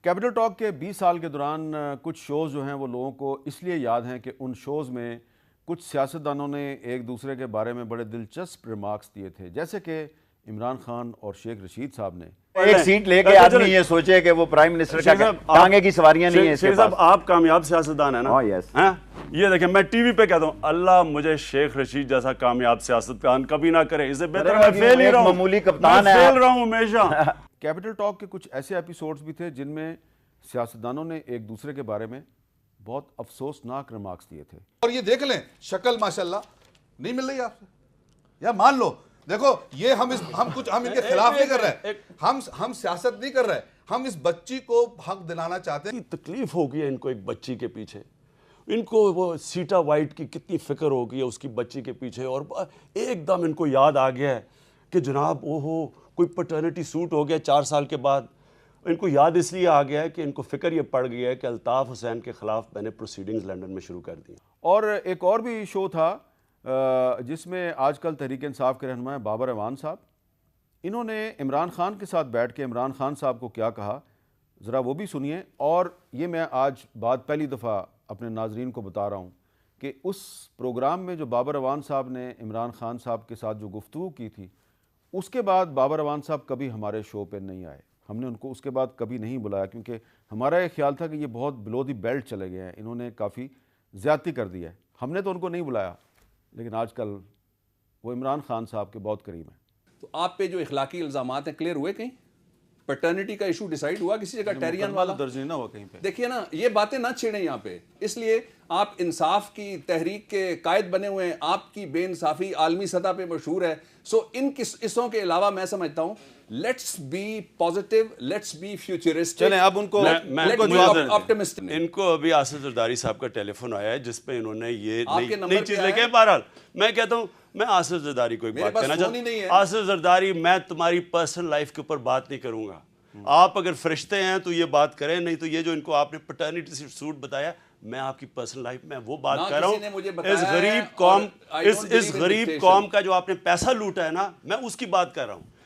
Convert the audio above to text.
Capital talk کے 20 سال کے دوران کچھ شوز جو ہیں وہ لوگوں کو اس لیے یاد ہیں کہ ان شوز میں کچھ سیاستدانوں نے ایک دوسرے کے بارے میں بڑے دلچسپ ریمارکس دیے تھے، جیسے کہ عمران خان اور شیخ رشید صاحب نے ایک سیٹ لے کے آدمی یہ سوچے کہ وہ پرائم منسٹر کا ٹانگے کی سواریاں نہیں ہیں اس کے شیخ صاحب آپ کامیاب سیاستدان ہیں نا؟ یہ دیکھیں میں ٹی وی پہ کہتا ہوں اللہ مجھے شیخ رشید جیسا کامیاب سیاستدان کبھی نہ کرے، اسے بہتر میں فیل ہی رہا ہوں، معمولی کپتان میں ہے، فیل رہا ہوں ہمیشہ۔ کیپٹل ٹاک کے کچھ ایسے ایپیسوڈز بھی تھے جن میں سیاستدانوں نے ایک دوسرے کے بارے میں بہت افسوسناک ریمارکس دیے تھے۔ اور یہ دیکھ لیں شکل ماشاءاللہ نہیں مل رہی آپ سے، یا مان لو دیکھو یہ ہم ان کے خلاف نہیں کر رہے، ہم سیاست نہیں کر رہے، ہم اس بچی کو حق دلانا چاہتے ہیں۔ تکلیف ہو گئی ہے ان کو ایک بچی کے پیچھے، ان کو وہ سیٹا وائٹ کی کتنی فکر ہو گئی ہے اس کی بچی کے پیچھے، اور ایک دم ان کو یاد آ گیا ہے کہ جناب اوہو کوئی پٹرنٹی سوٹ ہو گیا 4 سال کے بعد۔ ان کو یاد اس لیے آ گیا ہے کہ ان کو فکر یہ پڑ گیا ہے کہ الطاف حسین کے خلاف میں نے پروسیڈنگز لندن میں شروع کر دی۔ اور ایک اور بھی شو تھا جس میں آج کل تحریک انصاف کے رہنما بابر اعوان صاحب، انہوں نے عمران خان کے ساتھ بیٹھ کے عمران خان صاحب کو کیا کہا، ذرا وہ بھی سنیے۔ اور یہ میں آج بات پہلی دفعہ اپنے ناظرین کو بتا رہا ہوں کہ اس پروگرام میں جو بابر اعوان صاحب نے عمران خان صاحب کے ساتھ جو گفتگو کی تھی، اس کے بعد بابر اعوان صاحب کبھی ہمارے شو پہ نہیں آئے، ہم نے ان کو اس کے بعد کبھی نہیں بلایا، کیونکہ ہمارا یہ خیال تھا کہ یہ بہت بلو دی بیلٹ چلے گئے ہیں، انہوں نے کافی زیادتی کر دی ہے، ہم نے تو ان کو نہیں بلایا۔ لیکن آج کل وہ عمران خان صاحب کے بہت قریب ہیں۔ تو آپ پہ جو اخلاقی الزامات ہیں کلیئر ہوئے کہیں؟ پیٹرنٹی کا ایشو ڈیسائیڈ ہوا کسی جگہ؟ ٹیرین والا درج نہیں نہ ہوا کہیں پہ؟ دیکھیے نا، یہ باتیں نہ چھیڑیں یہاں پہ، اس لیے آپ انصاف کی تحریک کے قائد بنے ہوئے ہیں، آپ کی بے انصافی عالمی سطح پہ مشہور ہے، سو ان قصوں کے علاوہ میں سمجھتا ہوں let's be positive, let's be futuristic. چلیں اب ان کو ان کو ابھی آصف زرداری صاحب کا ٹیلی فون آیا ہے جس پہ انہوں نے یہ نئی چیز لے کے، بہرحال میں کہتا ہوں میں آصف زرداری کو ایک بات کہنا چاہتا ہوں، آصف زرداری میں تمہاری پرسنل لائف کے اوپر بات نہیں کروں گا، آپ اگر فرشتے ہیں تو یہ بات کریں، نہیں تو یہ جو ان کو آپ نے پٹرنٹی سوٹ بتایا، میں آپ کی پرسنل لائف میں وہ بات کر رہا ہوں، اس غریب قوم کا جو آپ نے پیسہ لوٹا ہے نا، میں اس کی بات کر رہا ہوں۔